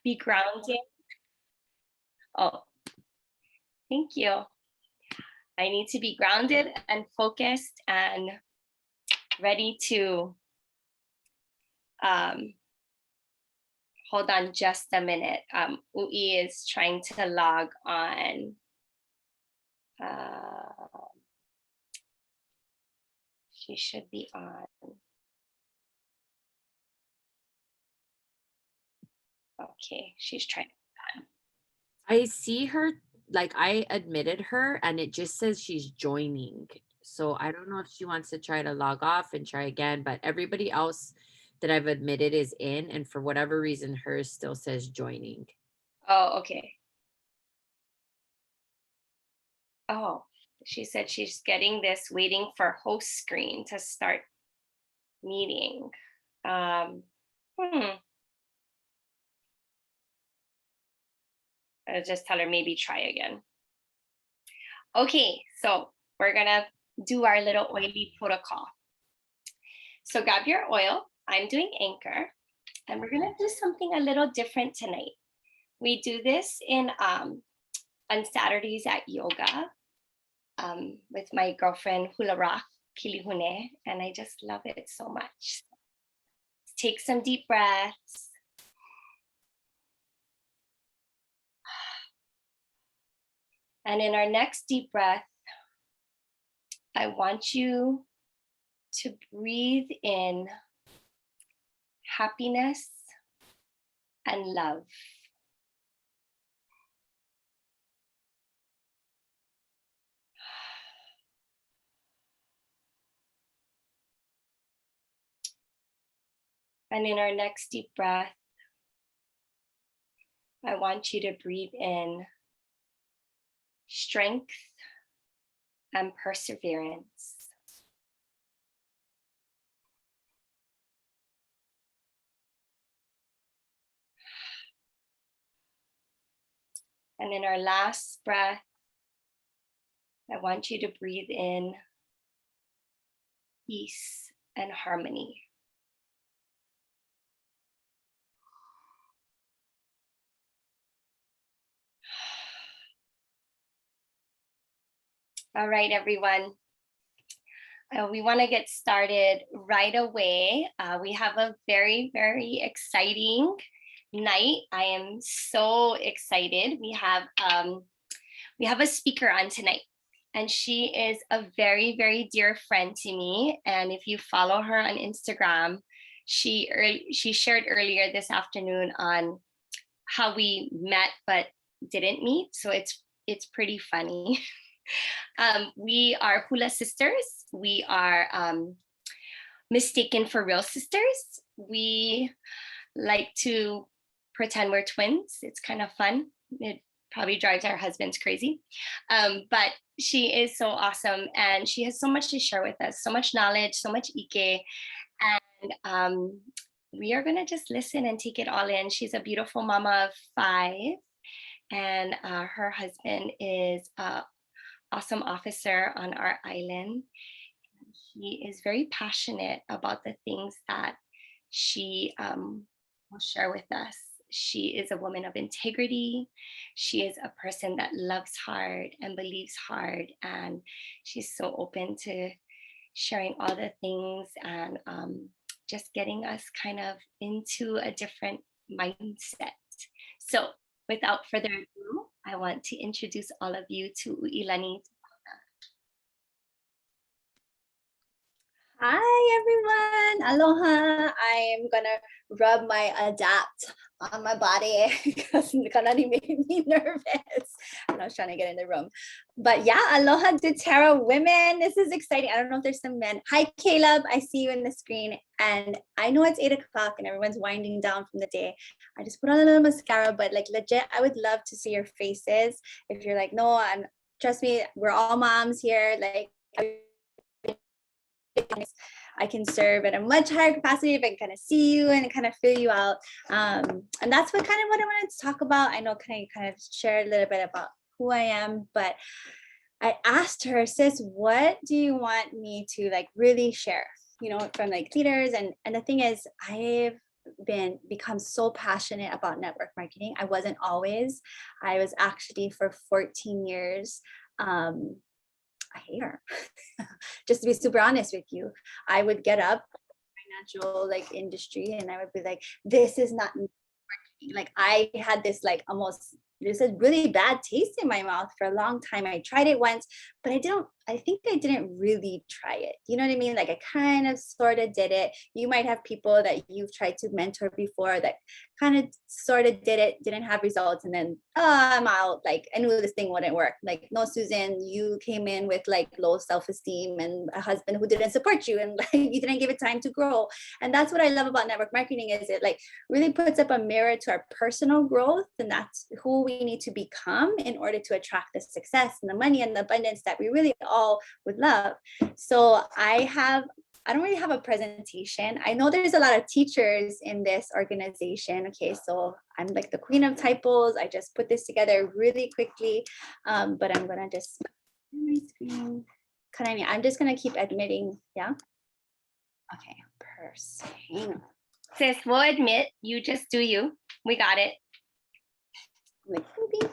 Be grounded. Oh, thank you. I need to be grounded and focused and ready to hold on just a minute. Ui is trying to log on. She should be on. Okay, she's trying. I see her, like I admitted her and it just says she's joining. So I don't know if she wants to try to log off and try again, but everybody else that I've admitted is in, and for whatever reason, hers still says joining. Oh, okay. Oh, she said she's getting this, waiting for host screen to start meeting. I'll just tell her maybe try again. Okay, so we're gonna do our little oily protocol. So grab your oil. I'm doing Anchor, and we're gonna do something a little different tonight. We do this in on Saturdays at yoga with my girlfriend Hula Rock Kilihune, and I just love it so much. Take some deep breaths. And in our next deep breath, I want you to breathe in happiness and love. And in our next deep breath, I want you to breathe in strength and perseverance. And in our last breath, I want you to breathe in peace and harmony. All right, everyone. We want to get started right away. We have a very, very exciting night. I am so excited. We have a speaker on tonight, and she is a very, very dear friend to me. And if you follow her on Instagram, she shared earlier this afternoon on how we met but didn't meet. So it's pretty funny. We are hula sisters. We are mistaken for real sisters. We like to pretend we're twins. It's kind of fun. It probably drives our husbands crazy. But she is so awesome, and she has so much to share with us, so much knowledge, so much ike. And we are going to just listen and take it all in. She's a beautiful mama of 5, and her husband is awesome officer on our island. He is very passionate about the things that she will share with us. She is a woman of integrity. She is a person that loves hard and believes hard, and she's so open to sharing all the things and just getting us kind of into a different mindset. So without further ado, I want to introduce all of you to Uilani. Hi everyone, aloha. I'm gonna rub my adapt on my body because Kanani made me nervous. And I was trying to get in the room. But yeah, aloha doTERRA women. This is exciting. I don't know if there's some men. Hi Caleb, I see you in the screen. And I know it's 8 o'clock and everyone's winding down from the day. I just put on a little mascara, but like legit, I would love to see your faces. If you're like, no, trust me, we're all moms here. Like I can serve at a much higher capacity if I can kind of see you and kind of fill you out. And that's what I wanted to talk about. I know kind of share a little bit about who I am, but I asked her, sis, what do you want me to like really share, you know, from like leaders? And the thing is, I've become so passionate about network marketing. I wasn't always. I was actually for 14 years a hater. Just to be super honest with you, I would get up financial like industry and I would be like, this is not marketing. Like I had this like almost there's a really bad taste in my mouth for a long time. I tried it once, but I think I didn't really try it. You know what I mean? Like I kind of sort of did it. You might have people that you've tried to mentor before that kind of sort of did it, didn't have results. And then, I'm out. Like I knew this thing wouldn't work. Like, no, Susan, you came in with like low self-esteem and a husband who didn't support you and like you didn't give it time to grow. And that's what I love about network marketing is it like really puts up a mirror to our personal growth. And that's who we need to become in order to attract the success and the money and the abundance that we really all would love. So I don't really have a presentation. I know there's a lot of teachers in this organization. Okay, so I'm like the queen of typos. I just put this together really quickly, but I'm gonna just my screen. I'm just gonna keep admitting. Yeah. Okay. Hang on. Sis, we'll admit you just do you. We got it. Like, okay.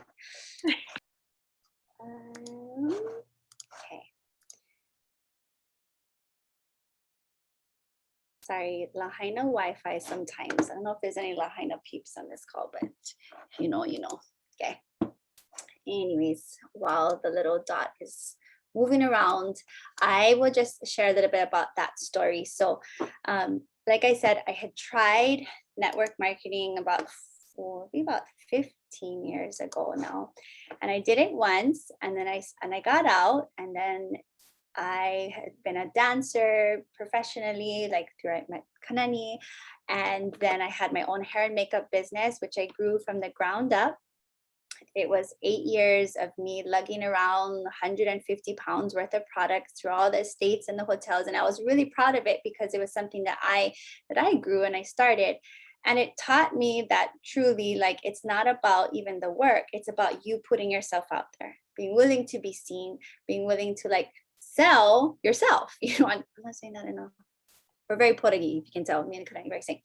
Sorry, Lahaina Wi-Fi sometimes. I don't know if there's any Lahaina peeps on this call, but you know. Okay. Anyways, while the little dot is moving around, I will just share a little bit about that story. So, like I said, I had tried network marketing about 15 years ago now, and I did it once, and then I got out, and then I had been a dancer professionally, like throughout my Kanani, and then I had my own hair and makeup business, which I grew from the ground up. It was 8 years of me lugging around 150 pounds worth of products through all the estates and the hotels. And I was really proud of it because it was something that I grew and I started. And it taught me that truly, like, it's not about even the work. It's about you putting yourself out there, being willing to be seen, being willing to like sell yourself. You know, I'm not saying that enough. We're very porgy, if you can tell me and Kanani very saying.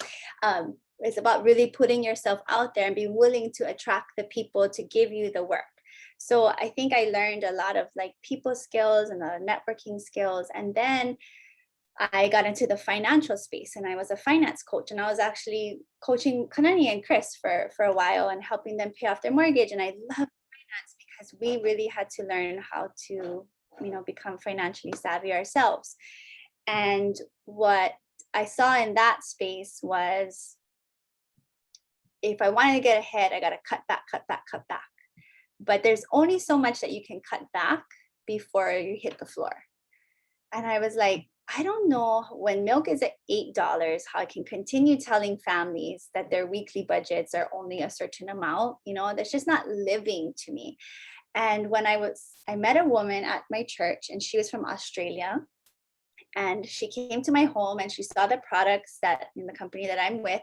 It's about really putting yourself out there and being willing to attract the people to give you the work. So I think I learned a lot of like people skills and networking skills. And then I got into the financial space and I was a finance coach, and I was actually coaching Kanani and Chris for a while and helping them pay off their mortgage. And I love finance because we really had to learn how to, become financially savvy ourselves. And what I saw in that space was, if I wanted to get ahead, I got to cut back. But there's only so much that you can cut back before you hit the floor. And I was like, I don't know, when milk is at $8, how I can continue telling families that their weekly budgets are only a certain amount. That's just not living to me. And when I met a woman at my church, and she was from Australia. And she came to my home and she saw the products that in the company that I'm with.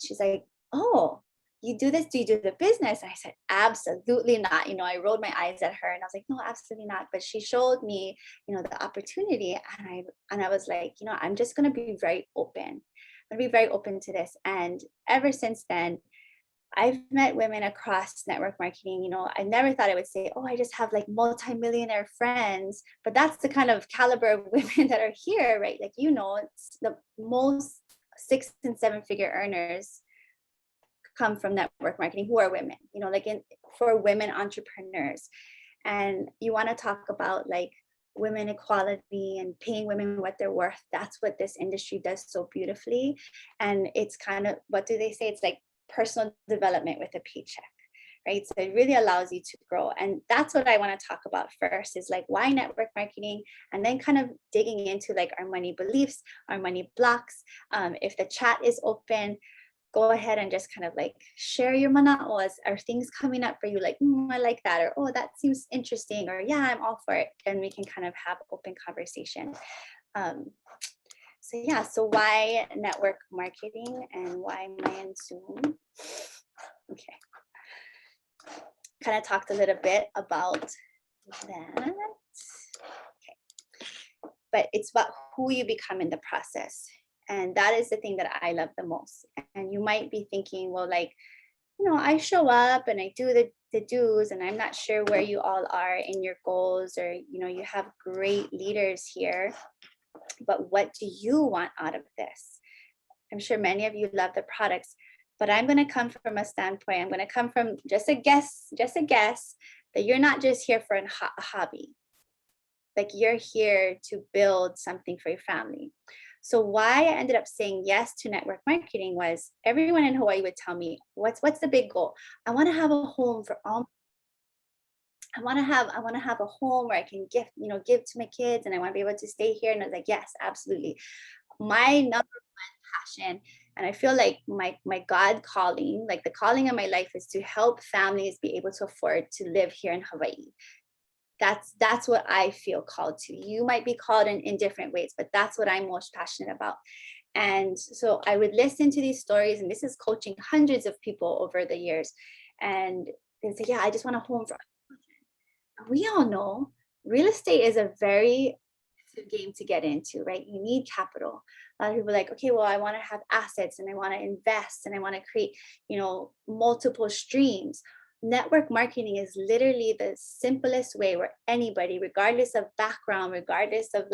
She's like, oh, you do this? Do you do the business? And I said, absolutely not. I rolled my eyes at her and I was like, no, absolutely not. But she showed me, the opportunity. And I was like, I'm just going to be very open. I'm going to be very open to this. And ever since then, I've met women across network marketing. I never thought I would say, oh, I just have like multi-millionaire friends, but that's the kind of caliber of women that are here, right? Like, it's the most 6 and 7 figure earners come from network marketing who are women, for women entrepreneurs. And you want to talk about like women equality and paying women what they're worth. That's what this industry does so beautifully. And it's kind of, what do they say? It's like personal development with a paycheck, right? So it really allows you to grow. And that's what I want to talk about first, is like, why network marketing? And then kind of digging into like our money beliefs, our money blocks. If the chat is open, go ahead and just kind of like share your manaos. Are things coming up for you like, I like that, or oh, that seems interesting, or yeah, I'm all for it. And we can kind of have open conversation. So why network marketing and why Mayan Zoom? Okay. Kind of talked a little bit about that. Okay. But it's about who you become in the process. And that is the thing that I love the most. And you might be thinking, well, like, I show up and I do the do's, and I'm not sure where you all are in your goals, or, you have great leaders here, but what do you want out of this? I'm sure many of you love the products, but I'm going to come from a standpoint. I'm going to come from just a guess that you're not just here for a hobby. Like, you're here to build something for your family. So why I ended up saying yes to network marketing was, everyone in Hawaii would tell me, what's the big goal? I want to have a home for all. I want to have a home where I can give to my kids, and I want to be able to stay here. And I was like, yes, absolutely. My number one passion, and I feel like my God calling, like the calling of my life, is to help families be able to afford to live here in Hawaii. That's what I feel called to. You might be called in different ways, but that's what I'm most passionate about. And so I would listen to these stories, and this is coaching hundreds of people over the years. And they say, yeah, I just want a home for. We all know real estate is a very good game to get into, right? You need capital. A lot of people are like, okay, well, I want to have assets, and I want to invest, and I want to create, multiple streams. Network marketing is literally the simplest way where anybody, regardless of background, regardless of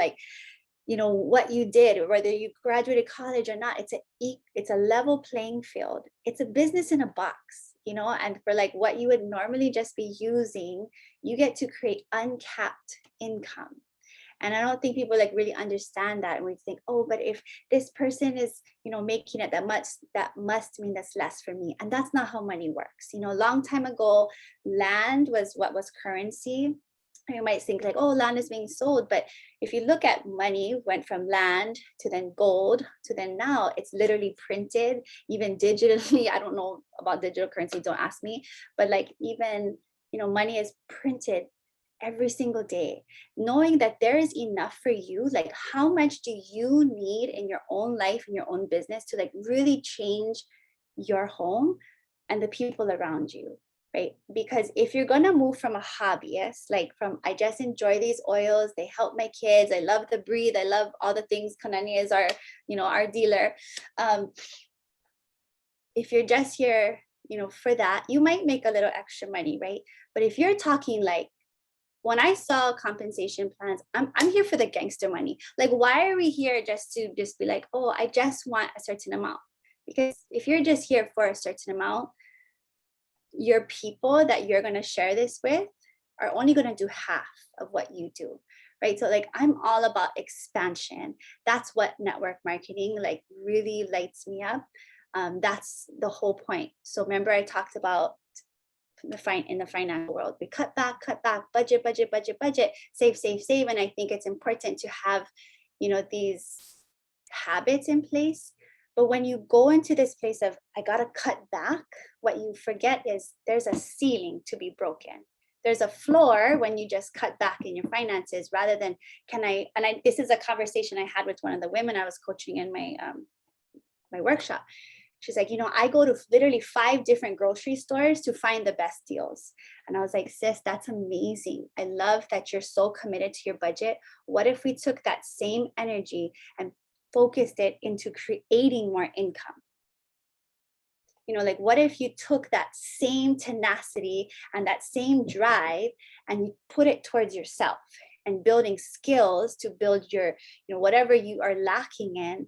what you did, or whether you graduated college or not, it's a level playing field. It's a business in a box, and for like what you would normally just be using, you get to create uncapped income. And I don't think people really understand that. And we think, oh, but if this person is, making it that much, that must mean that's less for me. And that's not how money works. A long time ago, land was what was currency. You might think like, oh, land is being sold. But if you look at money, went from land to then gold to then now it's literally printed, even digitally. I don't know about digital currency, don't ask me. But even, money is printed every single day, knowing that there is enough for you. Like, how much do you need in your own life, in your own business, to really change your home and the people around you, right? Because if you're going to move from a hobbyist, I just enjoy these oils, they help my kids, I love the breed, I love all the things, Kanani is our dealer. If you're just here, for that, you might make a little extra money, right? But if you're talking when I saw compensation plans, I'm here for the gangster money. Why are we here just to be like, oh, I just want a certain amount? Because if you're just here for a certain amount, your people that you're going to share this with are only going to do half of what you do, right? So I'm all about expansion. That's what network marketing really lights me up. That's the whole point. So remember, I talked about in the financial world, we cut back, budget, save. And I think it's important to have, these habits in place. But when you go into this place of, I got to cut back, what you forget is there's a ceiling to be broken. There's a floor when you just cut back in your finances, rather than this is a conversation I had with one of the women I was coaching in my workshop. She's like, I go to literally 5 different grocery stores to find the best deals. And I was like, sis, that's amazing. I love that you're so committed to your budget. What if we took that same energy and focused it into creating more income? What if you took that same tenacity and that same drive and you put it towards yourself and building skills to build your, whatever you are lacking in,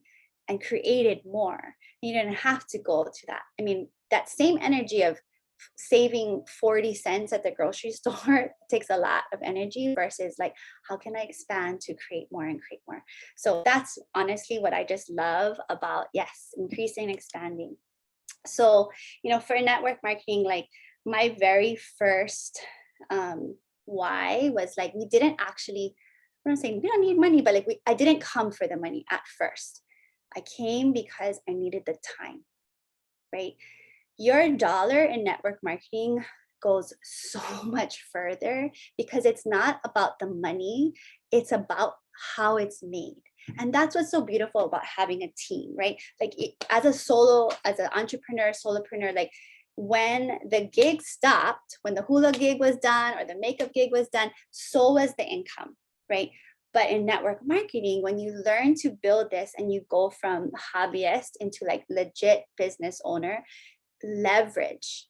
and created more? You didn't have to go to that. I mean, that same energy of saving 40 cents at the grocery store takes a lot of energy versus how can I expand to create more and create more? So that's honestly what I just love about, yes, increasing, expanding. So, for network marketing, my very first why was we didn't actually, I'm not saying we don't need money, but I didn't come for the money at first. I came because I needed the time, right? Your dollar in network marketing goes so much further, because it's not about the money, it's about how it's made. And that's what's so beautiful about having a team, right? As an entrepreneur, solopreneur, when the gig stopped, when the hula gig was done or the makeup gig was done, so was the income, right? But in network marketing, when you learn to build this and you go from hobbyist into like legit business owner, leverage.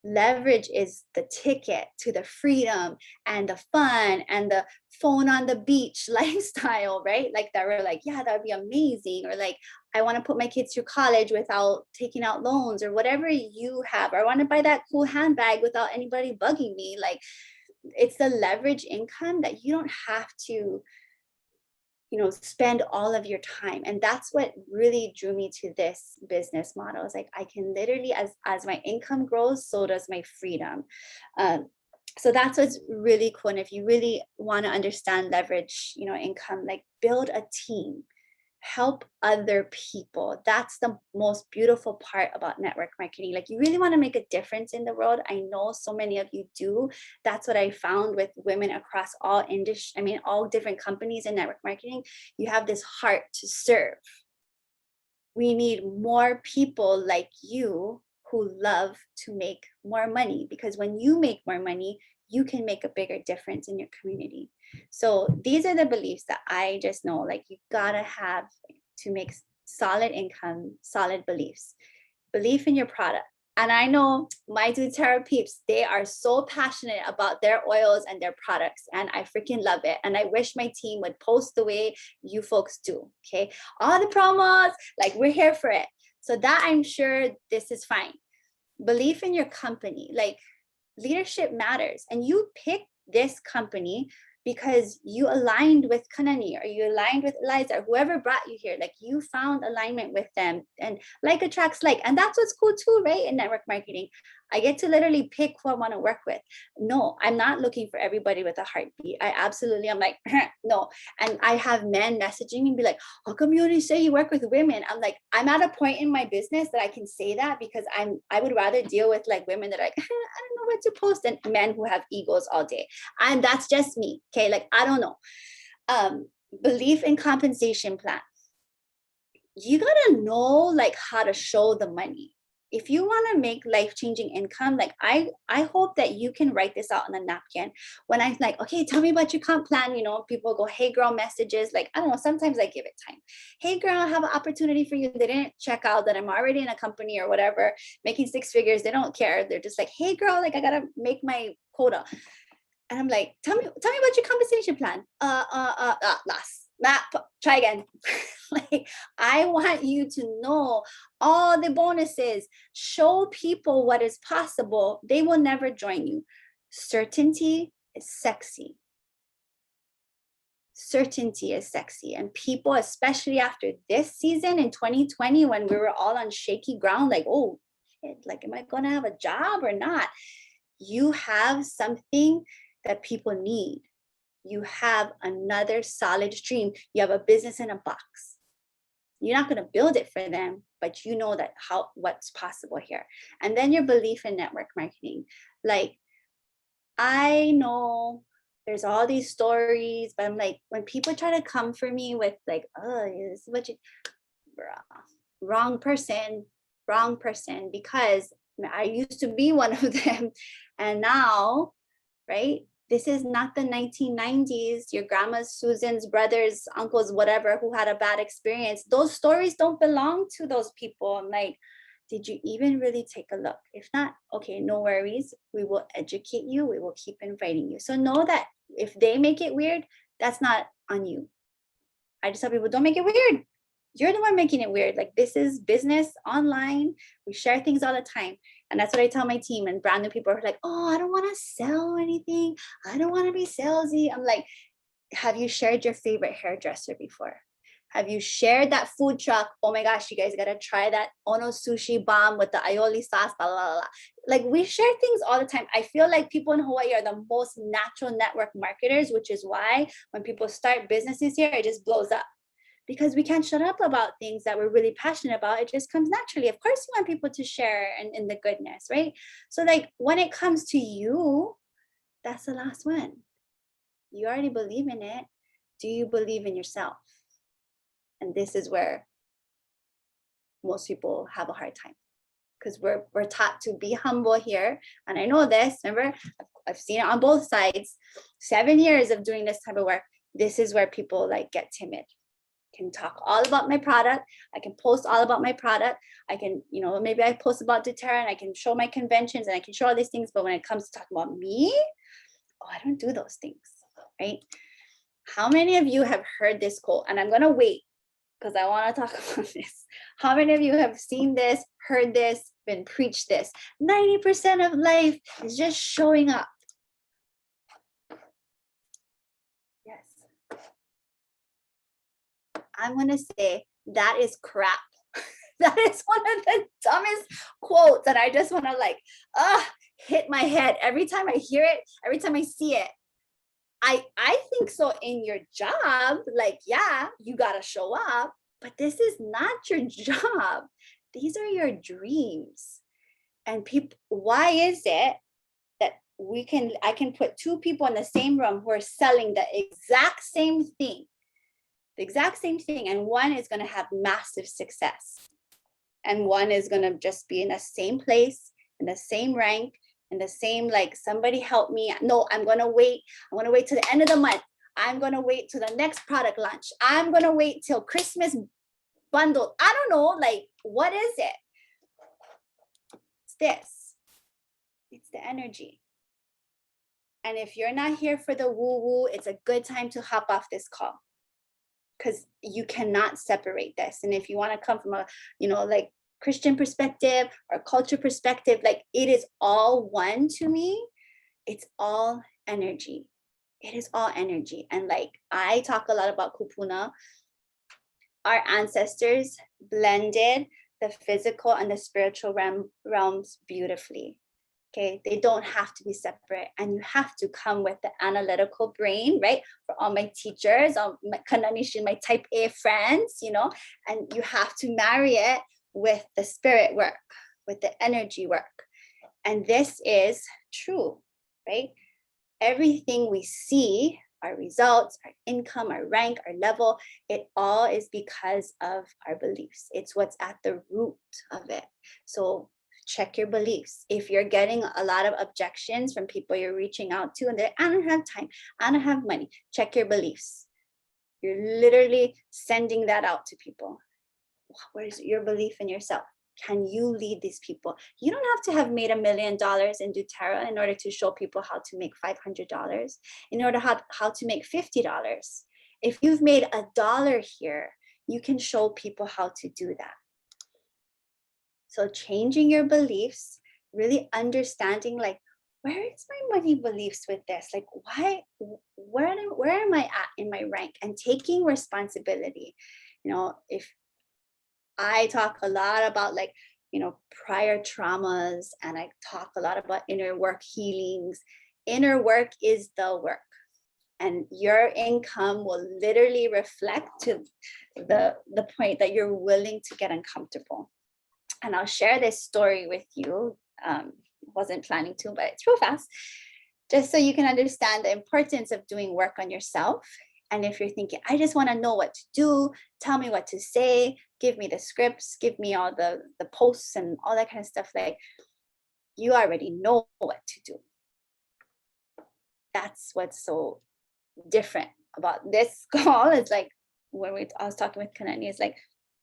Leverage is the ticket to the freedom and the fun and the phone on the beach lifestyle, right? Like that we're like, yeah, that would be amazing. Or like, I want to put my kids through college without taking out loans or whatever you have. Or I want to buy that cool handbag without anybody bugging me. Like it's the leverage income that you don't have to, you know, spend all of your time. And that's what really drew me to this business model. It's like I can literally, as my income grows, so does my freedom. So that's what's really cool. And if you really want to understand leverage, you know, income, like build a team, help other people. That's the most beautiful part about network marketing. Like you really want to make a difference in the world. I know so many of you do. That's what I found with women across all industry, I mean, all different companies in network marketing. You have this heart to serve. We need more people like you who love to make more money, because when you make more money, you can make a bigger difference in your community. So these are the beliefs that I just know, like you gotta have to make solid income, solid beliefs, belief in your product. And I know my doTERRA peeps, they are so passionate about their oils and their products, and I freaking love it. And I wish my team would post the way you folks do, okay? All the promos, like we're here for it. So that I'm sure this is fine. Belief in your company, like leadership matters. And you pick this company because you aligned with Kanani or you aligned with Eliza or whoever brought you here. Like you found alignment with them, and like attracts like. And that's what's cool too, right? In network marketing, I get to literally pick who I want to work with. No, I'm not looking for everybody with a heartbeat. I absolutely, I'm like, no. And I have men messaging me and be like, how come you only say you work with women? I'm like, I'm at a point in my business that I can say that because I would rather deal with like women that are like, I don't know what to post, than men who have egos all day. And that's just me. Okay. Like, I don't know. Belief in compensation plan. You gotta know like how to show the money. If you want to make life-changing income, like I hope that you can write this out on a napkin. When I'm like, okay, tell me about your comp plan, you know, people go, hey girl, messages. Like, I don't know, sometimes I give it time. Hey girl, I have an opportunity for you. They didn't check out that I'm already in a company or whatever, making 6 figures. They don't care. They're just like, hey girl, like I gotta make my quota. And I'm like, tell me about your compensation plan. Last. Try again. Like, I want you to know all the bonuses. Show people what is possible. They will never join you. Certainty is sexy. Certainty is sexy. And people, especially after this season in 2020, when we were all on shaky ground, like, oh, shit, like, am I going to have a job or not? You have something that people need. You have another solid stream. You have a business in a box. You're not going to build it for them, but you know that what's possible here. And then your belief in network marketing. Like, I know there's all these stories, but I'm like, when people try to come for me with like, oh, this is what you, wrong person, because I used to be one of them. And now, right? This is not the 1990s, your grandma's, Susan's, brothers, uncles, whatever, who had a bad experience. Those stories don't belong to those people. I'm like, did you even really take a look? If not, okay, no worries. We will educate you. We will keep inviting you. So know that if they make it weird, that's not on you. I just tell people, don't make it weird. You're the one making it weird. Like, this is business online. We share things all the time. And that's what I tell my team. And brand new people are like, oh, I don't want to sell anything. I don't want to be salesy. I'm like, have you shared your favorite hairdresser before? Have you shared that food truck? Oh my gosh, you guys got to try that Ono sushi bomb with the aioli sauce, blah, blah, blah. Like, we share things all the time. I feel like people in Hawaii are the most natural network marketers, which is why when people start businesses here, it just blows up. Because we can't shut up about things that we're really passionate about. It just comes naturally. Of course, you want people to share in the goodness, right? So like, when it comes to you, that's the last one. You already believe in it. Do you believe in yourself? And this is where most people have a hard time, because we're taught to be humble here. And I know this, remember, I've seen it on both sides. 7 years of doing this type of work. this is where people like get timid. Can talk all about my product. I can post all about my product. I can, maybe I post about doTERRA and I can show my conventions and I can show all these things. But when it comes to talking about me, I don't do those things, right? How many of you have heard this quote? And I'm going to wait because I want to talk about this. How many of you have seen this, heard this, been preached this? 90% of life is just showing up. Yes. I'm going to say that is crap. That is one of the dumbest quotes that I just want to hit my head every time I hear it, every time I see it. I think so in your job, yeah, you got to show up, but this is not your job. These are your dreams. And people, why is it that I can put two people in the same room who are selling the exact same thing, and one is going to have massive success and one is going to just be in the same place, in the same rank, in the same, somebody help me. No, I'm going to wait till the end of the month. I'm going to wait till the next product launch. I'm going to wait till Christmas bundle. I don't know, what is it? It's this. It's the energy. And if you're not here for the woo-woo, it's a good time to hop off this call because you cannot separate this. And if you want to come from a, Christian perspective or culture perspective, it is all one to me. It's all energy. It is all energy. And I talk a lot about kupuna. Our ancestors blended the physical and the spiritual realms beautifully. Okay, they don't have to be separate, and you have to come with the analytical brain, right? For all my teachers, all my Kananishi, my type A friends, and you have to marry it with the spirit work, with the energy work. And this is true, right? Everything we see, our results, our income, our rank, our level, it all is because of our beliefs. It's what's at the root of it. So check your beliefs. If you're getting a lot of objections from people you're reaching out to and they're, I don't have time, I don't have money, check your beliefs. You're literally sending that out to people. Where's your belief in yourself? Can you lead these people? You don't have to have made $1 million in doTERRA in order to show people how to make $500, in order how to make $50. If you've made $1 here, you can show people how to do that. So changing your beliefs, really understanding where is my money beliefs with this? Where am I at in my rank? And taking responsibility. If I talk a lot about prior traumas, and I talk a lot about inner work healings. Inner work is the work, and your income will literally reflect to the point that you're willing to get uncomfortable. And I'll share this story with you. Wasn't planning to, but it's real fast, just so you can understand the importance of doing work on yourself. And if you're thinking, I just want to know what to do, tell me what to say, give me the scripts, give me all the posts and all that kind of stuff, you already know what to do. That's what's so different about this call. It's when I was talking with Kanani, it's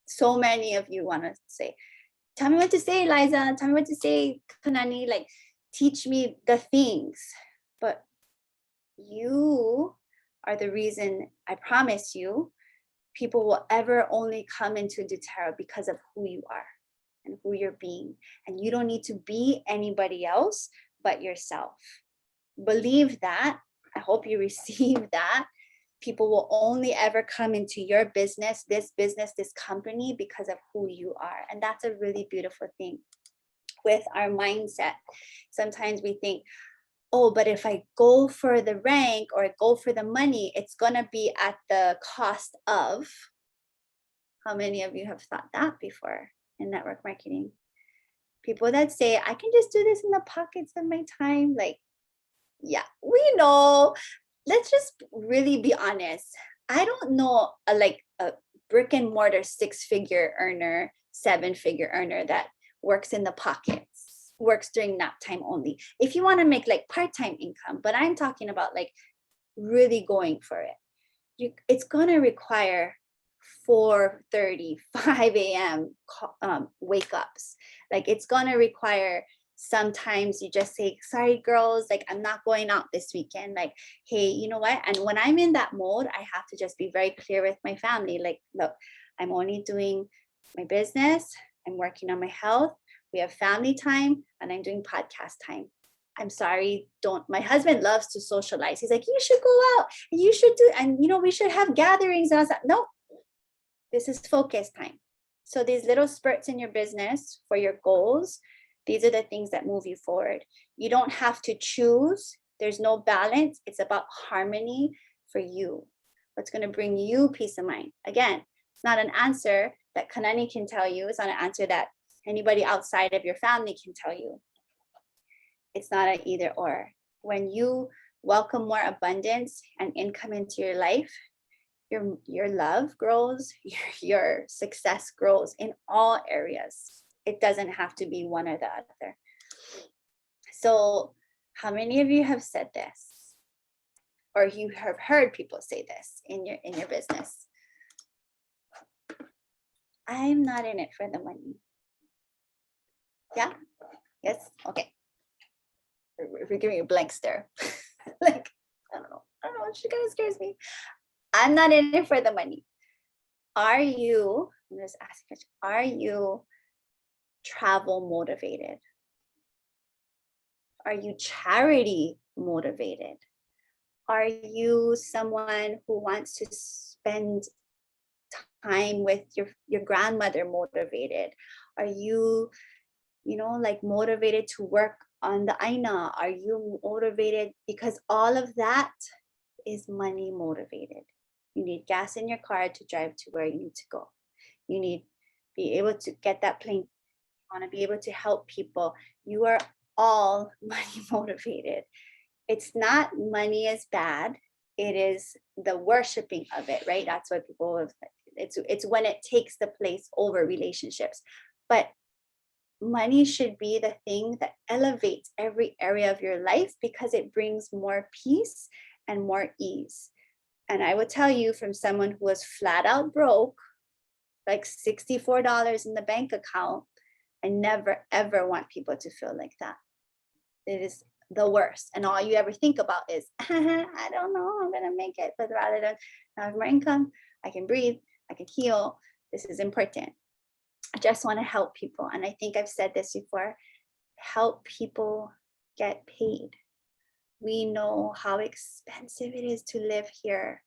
so many of you want to say, tell me what to say, Liza, tell me what to say, Kanani, teach me the things. But you are the reason, I promise you, people will ever only come into doTERRA because of who you are and who you're being. And you don't need to be anybody else but yourself. Believe that. I hope you receive that. People will only ever come into your business, this company, because of who you are. And that's a really beautiful thing with our mindset. Sometimes we think, oh, but if I go for the rank or I go for the money, it's going to be at the cost of. How many of you have thought that before in network marketing? People that say, I can just do this in the pockets of my time. Yeah, we know. Let's just really be honest. I don't know a brick and mortar 6-figure earner, 7-figure earner that works in the pockets, works during nap time only. If you want to make part-time income, but I'm talking about really going for it. it's going to require 4:30, 5 a.m. Wake ups. Like it's going to require, sometimes you just say, sorry girls, like I'm not going out this weekend. Like, hey, you know what? And when I'm in that mode, I have to just be very clear with my family. Like, look, I'm only doing my business. I'm working on my health. We have family time and I'm doing podcast time. I'm sorry, my husband loves to socialize. He's like, you should go out and you should do, and we should have gatherings. And I was like, no, this is focus time. So these little spurts in your business for your goals, these are the things that move you forward. You don't have to choose. There's no balance. It's about harmony for you. What's going to bring you peace of mind? Again, it's not an answer that Kanani can tell you. It's not an answer that anybody outside of your family can tell you. It's not an either or. When you welcome more abundance and income into your life, your love grows, your success grows in all areas. It doesn't have to be one or the other. So how many of you have said this? Or you have heard people say this in your business? I'm not in it for the money. Yeah? Yes? Okay. If you're giving a blank stare. Like, I don't know. She kind of scares me. I'm not in it for the money. Are you, I'm just asking, are you travel motivated? Are you charity motivated? Are you someone who wants to spend time with your grandmother motivated? Are you, like motivated to work on the aina? Are you motivated? Because all of that is money motivated. You need gas in your car to drive to where you need to go. You need to be able to get that plane. You want to be able to help people. You are all money motivated. It's not money is bad. It is the worshiping of it, right? That's what people have. It's when it takes the place over relationships. But money should be the thing that elevates every area of your life because it brings more peace and more ease. And I would tell you, from someone who was flat out broke, like $64 in the bank account, I never, ever want people to feel like that. It is the worst. And all you ever think about is, I don't know, I'm going to make it. But rather than, I have more income, I can breathe, I can heal. This is important. I just want to help people. And I think I've said this before, help people get paid. We know how expensive it is to live here.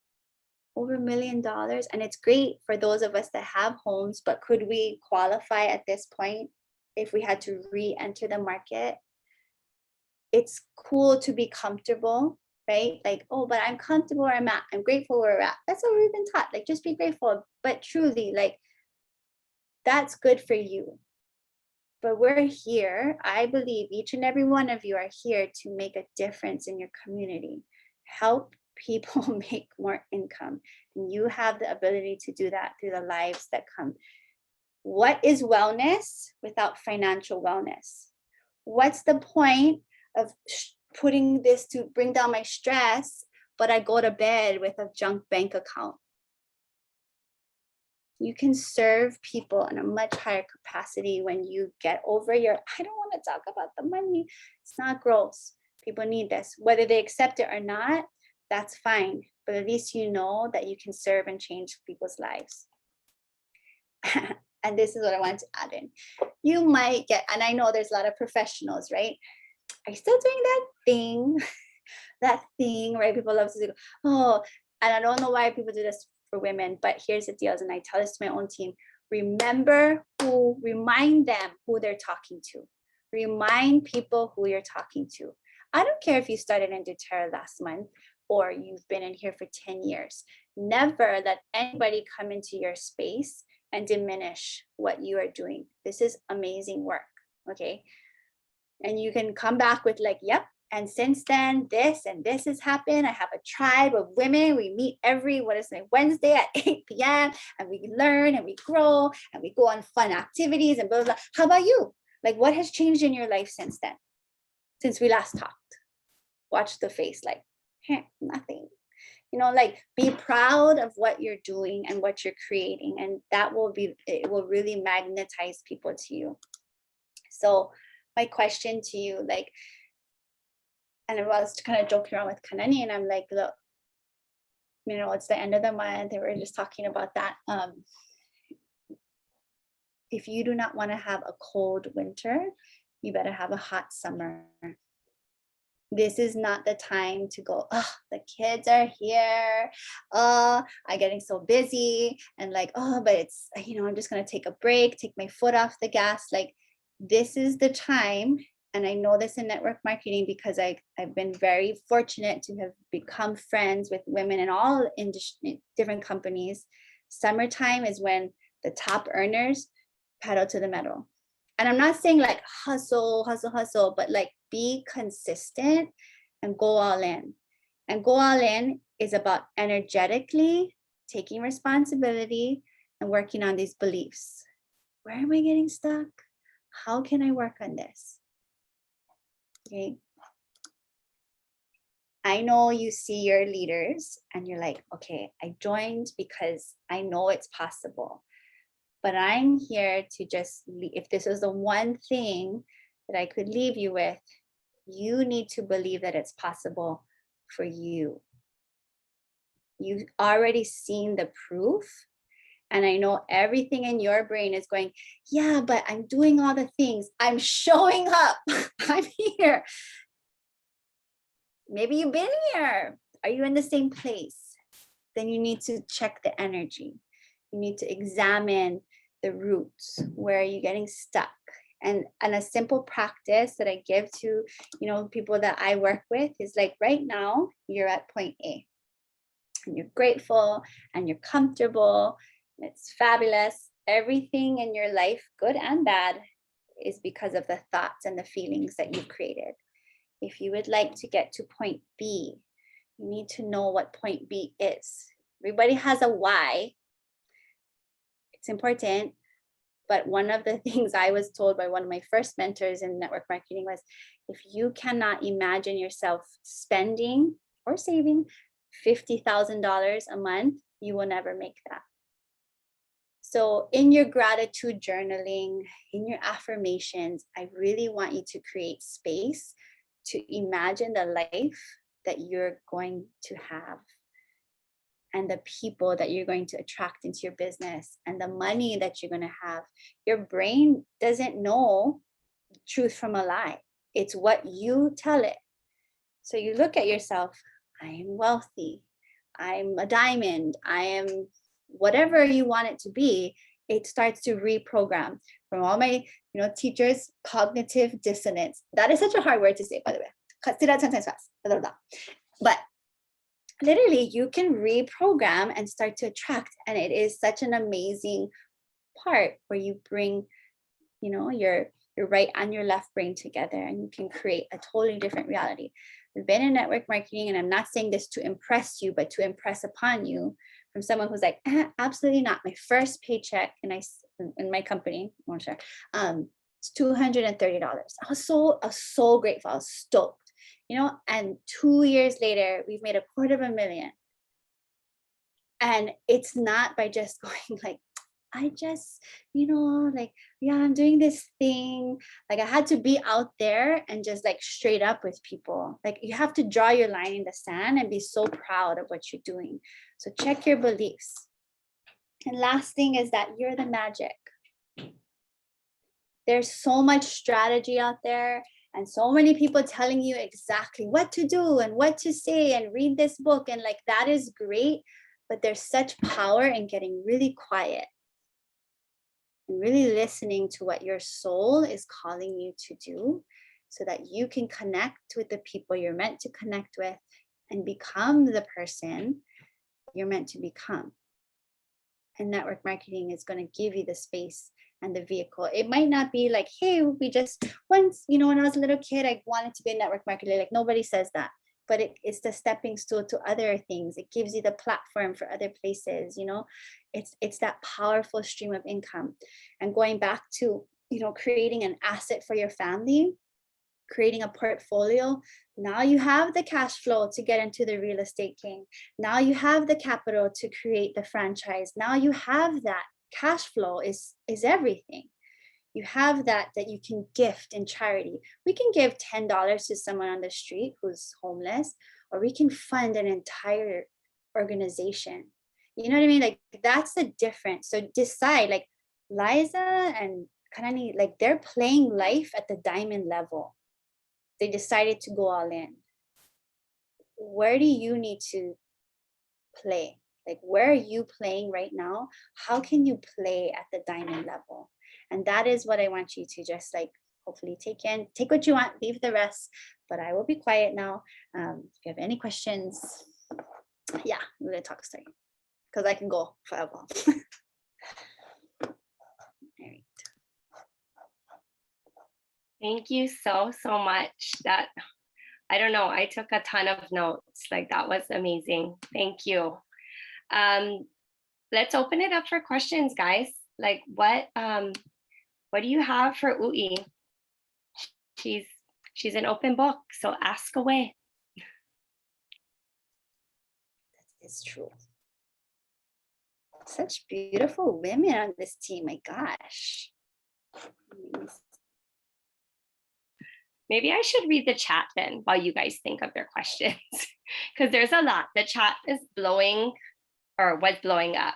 Over $1 million. And it's great for those of us that have homes, but could we qualify at this point if we had to re-enter the market? It's cool to be comfortable, right? Like, oh, but I'm comfortable where I'm at. I'm grateful where we're at. That's what we've been taught. Like, just be grateful. But truly, like, that's good for you. But we're here. I believe each and every one of you are here to make a difference in your community. Help people make more income. And you have the ability to do that through the lives that come. What is wellness without financial wellness? What's the point of putting this to bring down my stress, but I go to bed with a junk bank account? You can serve people in a much higher capacity when you get over your, I don't want to talk about the money. It's not gross. People need this. Whether they accept it or not, that's fine. But at least you know that you can serve and change people's lives. And this is what I wanted to add in. You might get, and I know there's a lot of professionals, right? Are you still doing that thing, right? People love to do, oh, and I don't know why people do this for women, but here's the deal, and I tell this to my own team. Remind them who they're talking to. Remind people who you're talking to. I don't care if you started in doTERRA last month or you've been in here for 10 years. Never let anybody come into your space and diminish what you are doing. This is amazing work, okay? And you can come back with like, yep, and since then, this and this has happened. I have a tribe of women. We meet every, Wednesday at 8 p.m. and we learn and we grow and we go on fun activities and blah, blah, blah. How about you? Like, what has changed in your life since then? Since we last talked? Watch the face like, nothing. like be proud of what you're doing and what you're creating. And it will really magnetize people to you. So my question to you, like, and I was kind of joking around with Kanani, and I'm like, look, it's the end of the month, and we're just talking about that. If you do not want to have a cold winter, you better have a hot summer. This is not the time to go, oh, the kids are here. Oh, I'm getting so busy. And like, oh, but it's, I'm just going to take a break, take my foot off the gas. Like, this is the time. And I know this in network marketing because I've been very fortunate to have become friends with women in all different companies. Summertime is when the top earners pedal to the metal. And I'm not saying like hustle, but like be consistent and go all in. And go all in is about energetically taking responsibility and working on these beliefs. Where am I getting stuck? How can I work on this? Okay. I know you see your leaders and you're like, okay, I joined because I know it's possible. But I'm here to just, if this is the one thing that I could leave you with, you need to believe that it's possible for you. You've already seen the proof. And I know everything in your brain is going, yeah, but I'm doing all the things. I'm showing up. I'm here. Maybe you've been here. Are you in the same place? Then you need to check the energy. You need to examine the roots. Where are you getting stuck? And a simple practice that I give to, people that I work with is like, right now you're at point A and you're grateful and you're comfortable. And it's fabulous. Everything in your life, good and bad, is because of the thoughts and the feelings that you've created. If you would like to get to point B, you need to know what point B is. Everybody has a why. It's important. But one of the things I was told by one of my first mentors in network marketing was, if you cannot imagine yourself spending or saving $50,000 a month, you will never make that. So in your gratitude journaling, in your affirmations, I really want you to create space to imagine the life that you're going to have, and the people that you're going to attract into your business, and the money that you're going to have. Your brain doesn't know truth from a lie. It's what you tell it. So you look at yourself, I am wealthy, I'm a diamond, I am whatever you want it to be. It starts to reprogram. From all my teachers, cognitive dissonance. That is such a hard word to say, by the way. But literally you can reprogram and start to attract. And it is such an amazing part where you bring, your right and your left brain together, and you can create a totally different reality. We've been in network marketing, and I'm not saying this to impress you, but to impress upon you from someone who's like, absolutely not. My first paycheck in my company, it's $230. I was so grateful. I was stoked. And 2 years later, we've made $250,000. And it's not by just going like, I just, I'm doing this thing. Like, I had to be out there and just like straight up with people. Like, you have to draw your line in the sand and be so proud of what you're doing. So check your beliefs. And last thing is that you're the magic. There's so much strategy out there, and so many people telling you exactly what to do and what to say and read this book. And like, that is great, but there's such power in getting really quiet and really listening to what your soul is calling you to do, so that you can connect with the people you're meant to connect with and become the person you're meant to become. And network marketing is going to give you the space and the vehicle. It might not be like, hey, we just once, when I was a little kid, I wanted to be a network marketer. Like, nobody says that, but it's the stepping stool to other things. It gives you the platform for other places. It's that powerful stream of income. And going back to, creating an asset for your family, creating a portfolio. Now you have the cash flow to get into the real estate game. Now you have the capital to create the franchise. Now you have that. Cash flow is everything. You have that you can gift in charity. We can give $10 to someone on the street who's homeless, or we can fund an entire organization. You know what I mean? Like, that's the difference. So decide, like Liza and Kanani, like, they're playing life at the diamond level. They decided to go all in. Where do you need to play? Like, where are you playing right now? How can you play at the diamond level? And that is what I want you to just, like, hopefully take in. Take what you want, leave the rest. But I will be quiet now. If you have any questions, yeah, I'm gonna talk story because I can go forever. All right. Thank you so much. That, I don't know, I took a ton of notes. Like, that was amazing. Thank you. Let's open it up for questions, guys. Like, what do you have for Ui? She's an open book, so ask away. That is true. Such beautiful women on this team. My gosh. Maybe I should read the chat then while you guys think of your questions, because there's a lot. The chat is blowing, or was blowing up.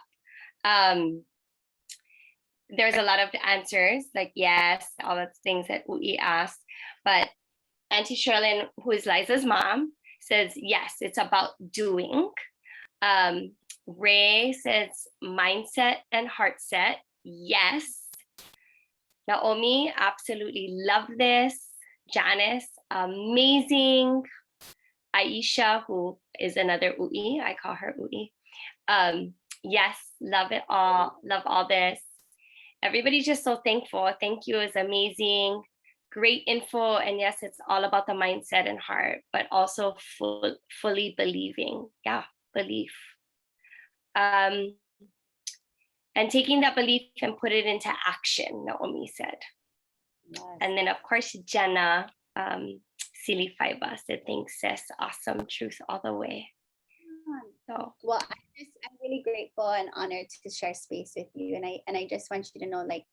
There's a lot of answers, like yes, all the things that Ui asked. But Auntie Sherlyn, who is Liza's mom, says yes, it's about doing. Ray says mindset and heart set. Yes. Naomi, absolutely love this. Janice, amazing. Aisha, who is another Ui, I call her Ui. Yes, love it all. Love all this. Everybody's just so thankful. Thank you is amazing. Great info. And yes, it's all about the mindset and heart, but also fully believing. Yeah, belief. And taking that belief and put it into action, Naomi said. Yes. And then, of course, Jenna, Silly Fiber said, thanks, sis. Awesome. Truth all the way. So, well, I'm really grateful and honored to share space with you. And I just want you to know, like,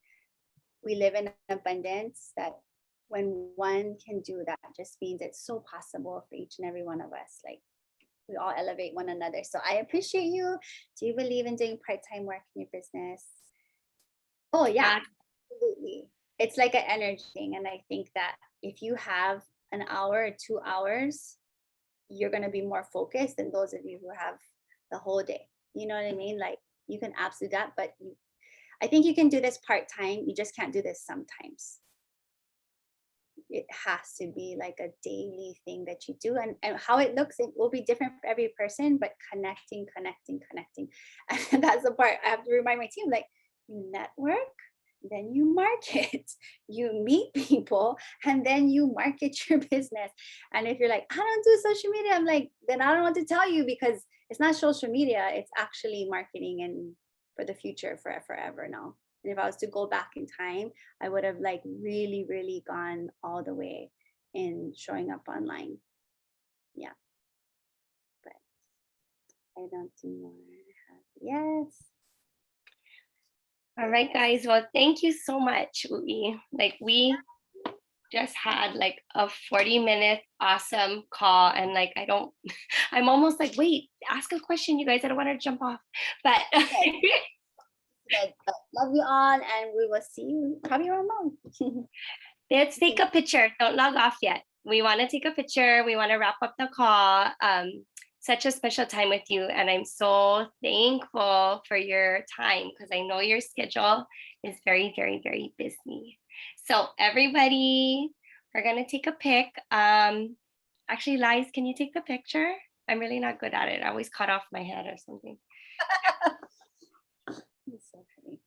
we live in abundance, that when one can do that, just means it's so possible for each and every one of us. Like, we all elevate one another. So I appreciate you. Do you believe in doing part-time work in your business? Oh yeah, absolutely. It's like an energy thing. And I think that if you have an hour or 2 hours, you're going to be more focused than those of you who have the whole day. You know what I mean? Like, you can absolutely do that, but I think you can do this part-time. You just can't do this sometimes. It has to be like a daily thing that you do, and how it looks, it will be different for every person, but connecting. And that's the part I have to remind my team, like, you network, then you market, you meet people, and then you market your business. And if you're like, I don't do social media, I'm like, then I don't know what to tell you, because it's not social media, it's actually marketing and for the future, for forever now. And if I was to go back in time, I would have, like, really, really gone all the way in showing up online. Yeah. But I don't do more. Yes. All right, guys. Well, thank you so much, Ui. Like, we just had like a 40-minute awesome call, and like, I'm almost like, wait, ask a question, you guys. I don't want to jump off, but okay. Love you all, and we will see you probably around now. Let's take a picture. Don't log off yet. We want to take a picture. We want to wrap up the call. Such a special time with you, and I'm so thankful for your time, because I know your schedule is very, very, very busy. So everybody, we're gonna take a pic. Actually, Liz, can you take the picture? I'm really not good at it. I always cut off my head or something. So funny.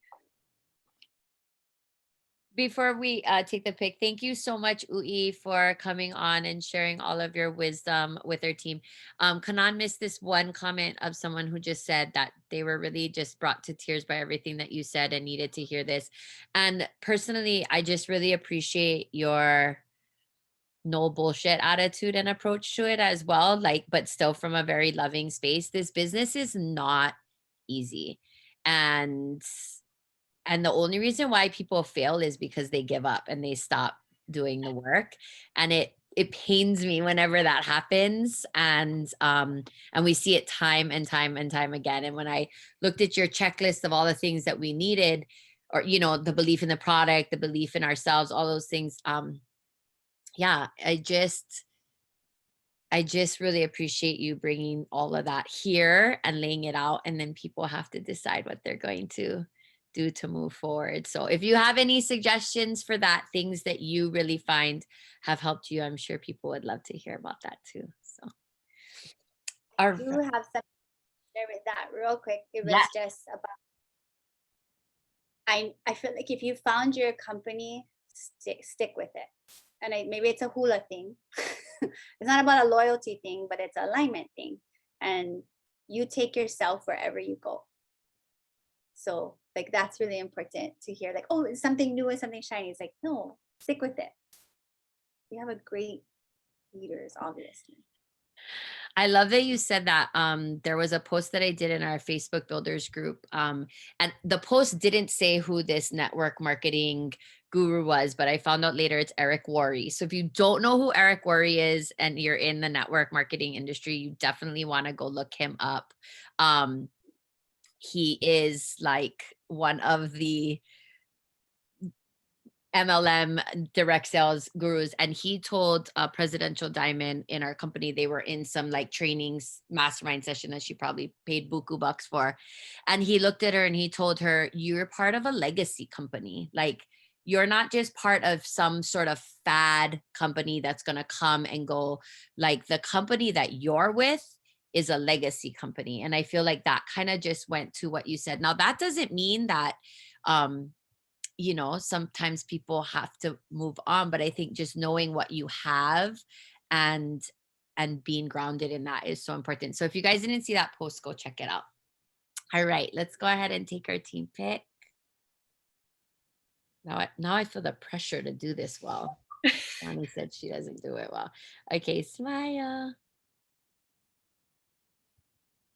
Before we take the pic, thank you so much, Ui, for coming on and sharing all of your wisdom with our team. Kanan missed this one comment of someone who just said that they were really just brought to tears by everything that you said and needed to hear this. And personally, I just really appreciate your no bullshit attitude and approach to it as well, like, but still from a very loving space. This business is not easy. And the only reason why people fail is because they give up and they stop doing the work. And it pains me whenever that happens. And we see it time and time and time again. And when I looked at your checklist of all the things that we needed, or, you know, the belief in the product, the belief in ourselves, all those things, yeah, I just really appreciate you bringing all of that here and laying it out, and then people have to decide what they're going to do to move forward. So if you have any suggestions for that, things that you really find have helped you, I'm sure people would love to hear about that too. So, all I do right. have something to share with that real quick. It was Yeah. just about, I feel like if you found your company, stick with it. And maybe it's a hula thing. It's not about a loyalty thing, but it's an alignment thing. And you take yourself wherever you go. So like that's really important to hear. Like, oh, it's something new and something shiny. It's like, no, stick with it. You have a great leaders, obviously. I love that you said that. There was a post that I did in our Facebook builders group. And the post didn't say who this network marketing guru was, but I found out later it's Eric Worre. So if you don't know who Eric Worre is and you're in the network marketing industry, you definitely want to go look him up. He is like one of the MLM direct sales gurus, and he told Presidential Diamond in our company, they were in some like trainings mastermind session that she probably paid buku bucks for, and he looked at her and he told her, you're part of a legacy company. Like, you're not just part of some sort of fad company that's going to come and go. Like, the company that you're with is a legacy company. And I feel like that kind of just went to what you said. Now, that doesn't mean that you know, sometimes people have to move on, but I think just knowing what you have and being grounded in that is so important. So if you guys didn't see that post, go check it out. All right, let's go ahead and take our team pick. Now I feel the pressure to do this well. Bonnie said she doesn't do it well. Okay, smile.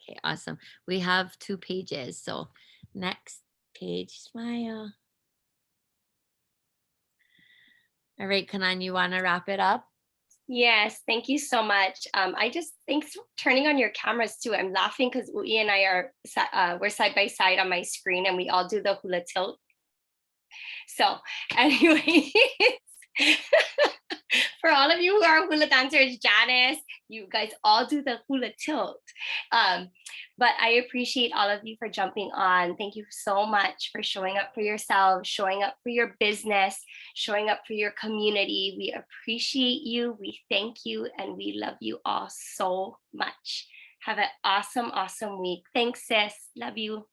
Okay, awesome. We have 2 pages. So next page, smile. All right, Kanan, you want to wrap it up? Yes, thank you so much. I just, thanks for turning on your cameras too. I'm laughing because Ui and I are, we're side by side on my screen and we all do the hula tilt. So anyway, for all of you who are hula dancers, Janice, you guys all do the hula tilt. But I appreciate all of you for jumping on. Thank you so much for showing up for yourselves, showing up for your business, showing up for your community. We appreciate you. We thank you. And we love you all so much. Have an awesome, awesome week. Thanks, sis. Love you.